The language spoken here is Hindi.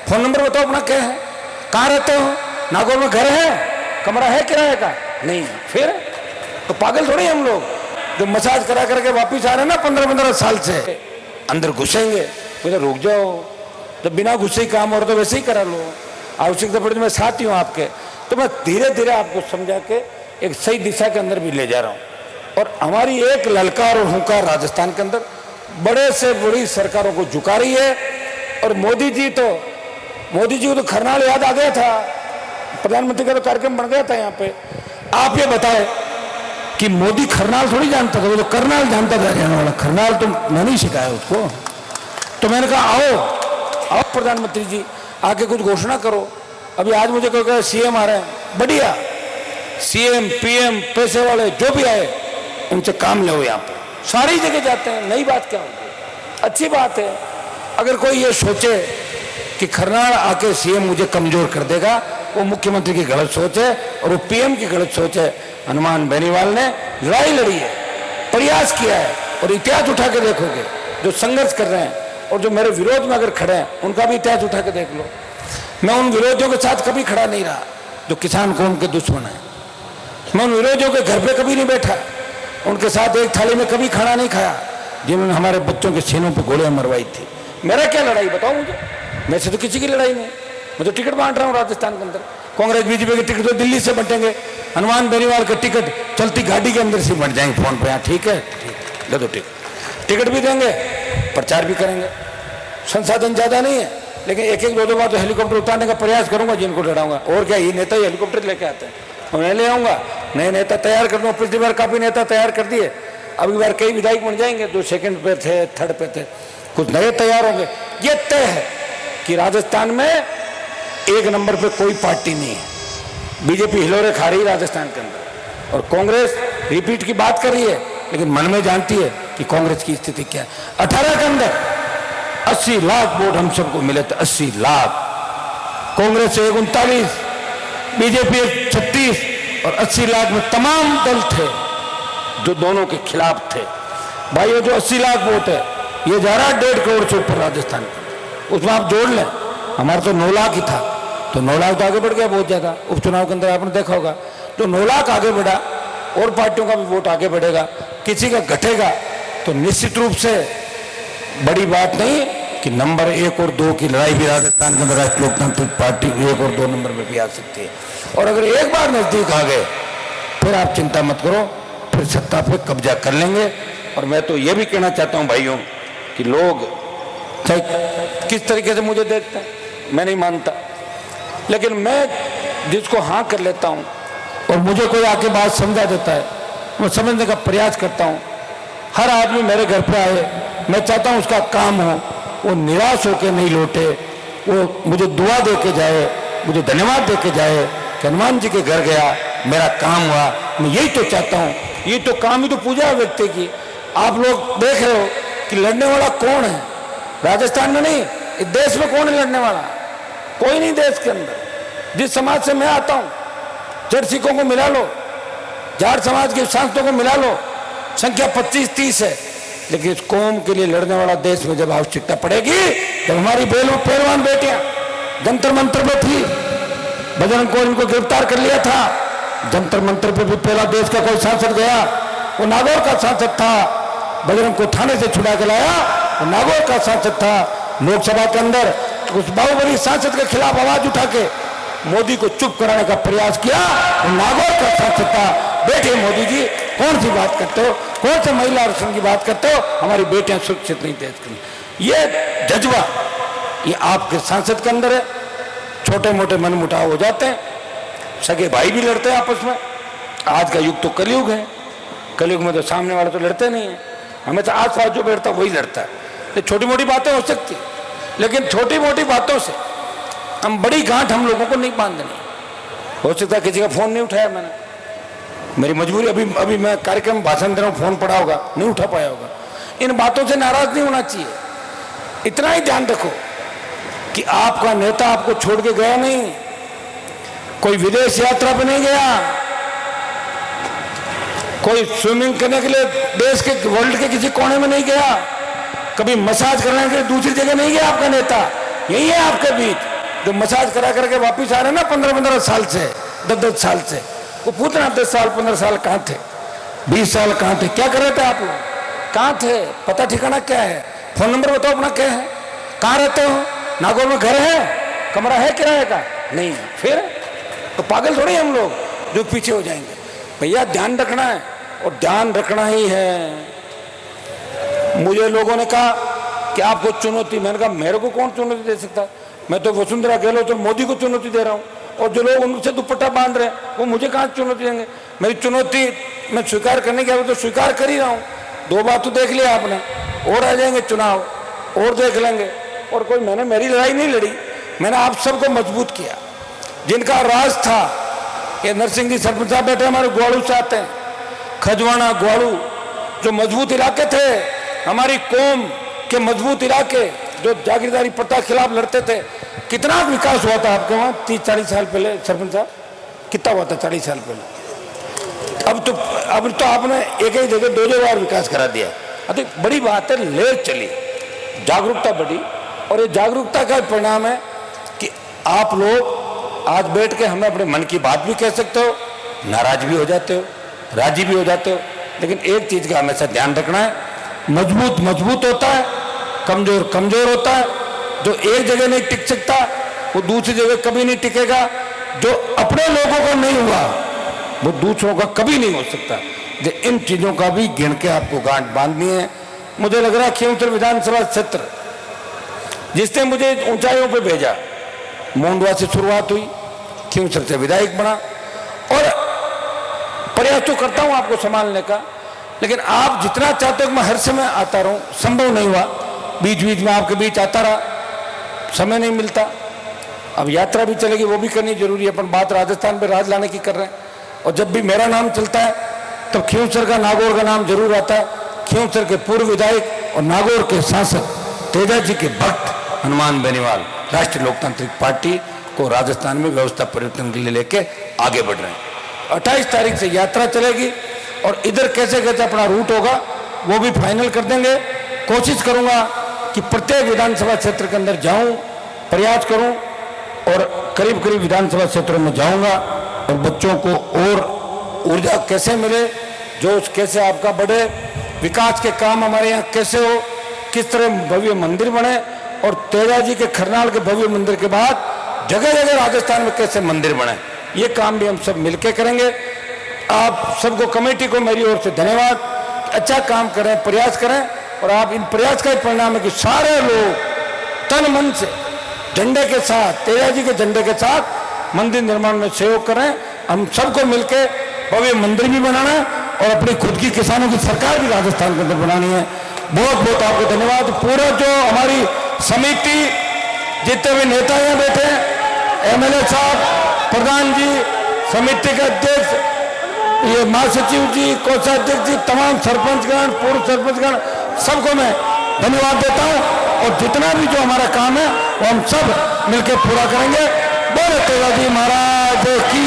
फोन नंबर बताओ अपना क्या है, कहाँ रहते हो, नागौर में घर है, कमरा है किराए का, नहीं, फिर तो पागल थोड़ी हम लोग जो मसाज करा करके वापिस आ रहे हैं ना 15-15 साल से, अंदर घुसेंगे, बोले रुक जाओ, जब बिना घुसे ही काम हो रहा तो वैसे ही करा लो, आवश्यकता पड़े तो मैं साथ ही हूँ आपके। तो मैं धीरे धीरे आपको समझा के एक सही दिशा के अंदर भी ले जा रहा हूँ। और हमारी एक ललकार और हुंकार राजस्थान के अंदर बड़े से बड़ी सरकारों को झुका रही है। और मोदी जी को तो खरनाल याद आ गया था, प्रधानमंत्री का तो कार्यक्रम बन गया था यहाँ पे। आप ये बताए कि मोदी खरनाल थोड़ी जानता था, वो तो करनाल जानता था हरियाणा वाला, खरनाल तो मैंने ही सिखाया उसको। तो मैंने कहा आओ प्रधानमंत्री जी आके कुछ घोषणा करो। अभी आज मुझे कोई कहा सीएम आ रहे हैं, बढ़िया, सीएम पीएम पैसे वाले जो भी आए उनसे काम लो, यहाँ पे सारी जगह जाते हैं, नई बात क्या होगी, अच्छी बात है। अगर कोई ये सोचे कि खरनाल आके सीएम मुझे कमजोर कर देगा, वो मुख्यमंत्री की गलत सोच है और वो पीएम की गलत सोच है। हनुमान बेनीवाल ने लड़ाई लड़ी है, प्रयास किया है, और इतिहास उठा के देखोगे जो संघर्ष कर रहे हैं और जो मेरे विरोध में अगर खड़े हैं उनका भी इतिहास उठा के देख लो। मैं उन विरोधियों के साथ कभी खड़ा नहीं रहा जो किसान कौम के दुश्मन है। मैं उन विरोधियों के घर पे कभी नहीं बैठा, उनके साथ एक थाली में कभी खाना नहीं खाया जिन्होंने हमारे बच्चों के सीनों पे गोलियां मरवाई थी। मेरा क्या लड़ाई बताओ मुझे, मेरे से तो किसी की लड़ाई नहीं। मैं तो टिकट बांट रहा हूँ राजस्थान के अंदर, कांग्रेस बीजेपी के टिकट तो दिल्ली से बंटेंगे, हनुमान बेनीवाल के टिकट चलती गाड़ी के अंदर से बंट जाएंगे फोन पे। यहाँ ठीक है, ले दो टिकट भी देंगे, प्रचार भी करेंगे। संसाधन ज्यादा नहीं है, लेकिन एक एक दो बार तो हेलीकॉप्टर उतारने का प्रयास करूंगा, जिनको डराऊंगा। और क्या, ये नेता ही हेलीकॉप्टर लेके आते हैं, उन्हें ले आऊंगा, नए नेता तैयार कर दूंगा। पिछली बार काफी नेता तैयार कर दिए, अगली बार कई विधायक बन जाएंगे, जो सेकंड पे थे, थर्ड पे थे, कुछ नए तैयार होंगे। ये तय है कि राजस्थान में एक नंबर पे कोई पार्टी नहीं है। बीजेपी हिलोरे खा रही है राजस्थान के अंदर, और कांग्रेस रिपीट की बात कर रही है, लेकिन मन में जानती है कि कांग्रेस की स्थिति क्या है। 18 के अंदर 80 लाख वोट हम सबको मिले थे, 80 लाख, कांग्रेस से 39, बीजेपी 36, और 80 लाख में तमाम दल थे जो दोनों के खिलाफ थे। भाइयों, जो 80 लाख वोट है ये जा रहा है 1.5 करोड़ से ऊपर राजस्थान का, उसमें आप जोड़ लें, हमारा तो 9 लाख ही था, तो 9 लाख तो आगे बढ़ गया बहुत ज्यादा। उपचुनाव के अंदर आपने देखा होगा, तो 9 लाख आगे बढ़ा, और पार्टियों का भी वोट आगे बढ़ेगा, किसी का घटेगा तो निश्चित रूप से बड़ी बात नहीं कि नंबर 1 और 2 की लड़ाई भी राजस्थान के अंदर राष्ट्रीय लोकतांत्रिक पार्टी 1 और 2 नंबर में भी आ सकती है। और अगर एक बार नजदीक आ गए फिर आप चिंता मत करो, फिर सत्ता पे कब्जा कर लेंगे। और मैं तो ये भी कहना चाहता हूं भाइयों कि लोग चाहे किस तरीके से मुझे देखते हैं, मैं नहीं मानता, लेकिन मैं जिसको हाँ कर लेता हूं और मुझे कोई आके बात समझा देता है, मैं समझने का प्रयास करता हूं। हर आदमी मेरे घर पे आए, मैं चाहता हूं उसका काम हो, वो निराश होकर नहीं लौटे, वो मुझे दुआ दे के जाए, मुझे धन्यवाद दे के जाए कि हनुमान जी के घर गया, मेरा काम हुआ। मैं यही तो चाहता हूँ, ये तो काम ही तो पूजा है व्यक्ति की। आप लोग देख रहे हो कि लड़ने वाला कौन है राजस्थान में, नहीं इस देश में कौन है लड़ने वाला, कोई नहीं देश के अंदर। जिस समाज से मैं आता हूँ, जट सिखों को मिला लो, जाट समाज के सांसदों को मिला लो, संख्या 25-30 है, लेकिन इस कौम के लिए लड़ने वाला देश में जब आवश्यकता पड़ेगी, जब हमारी पहलवान बेटियां जंतर मंत्र पे थी, बजरंग को इनको गिरफ्तार कर लिया था, जंतर मंत्र पे भी पहला देश का कोई सांसद गया, वो नागौर का सांसद था, बजरंग को थाने से छुड़ा के लाया, वो नागौर का सांसद था। लोकसभा के अंदर उस बाहुबली सांसद के खिलाफ आवाज उठा के मोदी को चुप कराने का प्रयास किया, वो नागौर का सांसद था। बैठे मोदी जी, कौन सी बात करते हो, कौन से महिला आरक्षण की बात करते हो, हमारी बेटियां सुरक्षित नहीं देश के। ये जज्बा ये आपके सांसद के अंदर है। छोटे मोटे मनमुटाव हो जाते हैं, सगे भाई भी लड़ते हैं आपस में। आज का युग तो कलयुग है, कलयुग में तो सामने वाले तो लड़ते नहीं है, हमें तो आस-पास जो बैठता वही लड़ता है। तो छोटी मोटी बातें हो सकती, लेकिन छोटी मोटी बातों से हम बड़ी गांठ हम लोगों को नहीं बांधनी। हो सकता है किसी का फोन नहीं उठाया मैंने, मेरी मजबूरी, अभी मैं कार्यक्रम भाषण दे रहा हूँ, फोन पड़ा होगा, नहीं उठा पाया होगा। इन बातों से नाराज नहीं होना चाहिए। इतना ही ध्यान रखो कि आपका नेता आपको छोड़ के गया नहीं, कोई विदेश यात्रा पे नहीं गया, कोई स्विमिंग करने के लिए देश के वर्ल्ड के किसी कोने में नहीं गया, कभी मसाज करने के लिए दूसरी जगह नहीं गया आपका नेता, यही है आपके बीच। जो मसाज करा करके वापिस आ रहे हैं ना 15-15 साल से, 10-10 साल से, वो पूछना 10 साल 15 साल कहाँ थे, 20 साल कहाँ थे, क्या कर रहे थे आप लोग, कहाँ थे, पता ठिकाना क्या है, फोन नंबर बताओ अपना क्या है, कहाँ रहते हो, नागौर में घर है, कमरा है किराए का, नहीं, फिर तो पागल थोड़ी हम लोग जो पीछे हो जाएंगे। भैया ध्यान रखना है और ध्यान रखना ही है। मुझे लोगों ने कहा कि आपको चुनौती, मैंने कहा मेरे को कौन चुनौती दे सकता है, मैं तो वसुंधरा गहलोत और मोदी को चुनौती दे रहा हूँ, और जो लोग उनसे दुपट्टा बांध रहे हैं वो मुझे कहाँ चुनौती देंगे। मेरी चुनौती मैं स्वीकार करने के तो स्वीकार कर ही रहा हूँ। 2 बार तो देख लिया आपने, और आ जाएंगे चुनाव और देख लेंगे। और कोई मैंने मेरी लड़ाई नहीं लड़ी, मैंने आप सबको मजबूत किया। जिनका राज था ये नरसिंह जी सरपंच साहब बैठे हमारे ग्वाड़ू से आते हैं, खजवाना ग्वाड़ू, जो मजबूत इलाके थे, हमारी कौम के मजबूत इलाके, जो जागीरदारी प्रथा के खिलाफ लड़ते थे। कितना विकास हुआ था आपके वहाँ 30-40 साल पहले सरपंच साहब, कितना हुआ था 40 साल पहले? अब तो आपने एक ही जगह 2 बार विकास करा दिया। अरे बड़ी बात है, लेर चली, जागरूकता बढ़ी, और ये जागरूकता का परिणाम है कि आप लोग आज बैठ के हमें अपने मन की बात भी कह सकते हो, नाराज भी हो जाते हो, राजी भी हो जाते हो, लेकिन एक चीज का हमेशा ध्यान रखना है, मजबूत मजबूत होता है, कमजोर कमजोर होता है। जो एक जगह नहीं टिक सकता वो दूसरी जगह कभी नहीं टिकेगा। जो अपने लोगों को नहीं हुआ वो दूसरों का कभी नहीं हो सकता। इन चीजों का भी गिन के आपको गांठ बांधनी है। मुझे लग रहा है खींवसर विधानसभा क्षेत्र जिसने मुझे ऊंचाइयों पे भेजा, मोंडवा से शुरुआत हुई, खींवसर से विधायक बना, और प्रयास तो करता हूं आपको संभालने का, लेकिन आप जितना चाहते हो मैं हर समय आता रहूं, संभव नहीं हुआ। बीच बीच में आपके बीच आता रहा, समय नहीं मिलता। अब यात्रा भी चलेगी, वो भी करनी जरूरी है। अपन बात राजस्थान पे राज लाने की कर रहे हैं, और जब भी मेरा नाम चलता है तब खींवसर का, नागौर का नाम जरूर आता है। खींवसर के पूर्व विधायक और नागौर के सांसद तेजा जी के भक्त हनुमान बेनीवाल राष्ट्रीय लोकतांत्रिक पार्टी को राजस्थान में व्यवस्था परिवर्तन के लिए लेके आगे बढ़ रहे हैं। 28 तारीख से यात्रा चलेगी, और इधर कैसे कैसे अपना रूट होगा वो भी फाइनल कर देंगे। कोशिश करूंगा कि प्रत्येक विधानसभा क्षेत्र के अंदर जाऊं, प्रयास करूं, और करीब करीब विधानसभा क्षेत्रों में जाऊंगा, और बच्चों को और ऊर्जा कैसे मिले, जोश कैसे आपका बढ़े, विकास के काम हमारे यहाँ कैसे हो, किस तरह भव्य मंदिर बने, और तेजा जी के खरनाल के भव्य मंदिर के बाद जगह जगह राजस्थान में कैसे मंदिर बने, ये काम भी हम सब मिलकर करेंगे। आप सबको, कमेटी को मेरी ओर से धन्यवाद। अच्छा काम करें, प्रयास करें, और आप इन प्रयास का ही परिणाम है कि सारे लोग तन मन से झंडे के साथ, तेजा जी के झंडे के साथ मंदिर निर्माण में सहयोग करें। हम सबको मिलकर भव्य मंदिर भी बनाना है, और अपनी खुद की किसानों की सरकार भी राजस्थान के अंदर बनानी है। बहुत बहुत आपको धन्यवाद। पूरा जो हमारी समिति, जितने भी नेता यहाँ बैठे हैं, एमएलए साहब, प्रधान जी, समिति के अध्यक्ष, ये महासचिव जी, कोषाध्यक्ष जी, तमाम सरपंचगण, पूर्व सरपंचगण, सबको मैं धन्यवाद देता हूँ। और जितना भी जो हमारा काम है वो हम सब मिलकर पूरा करेंगे। बोलो तेजा जी महाराज की।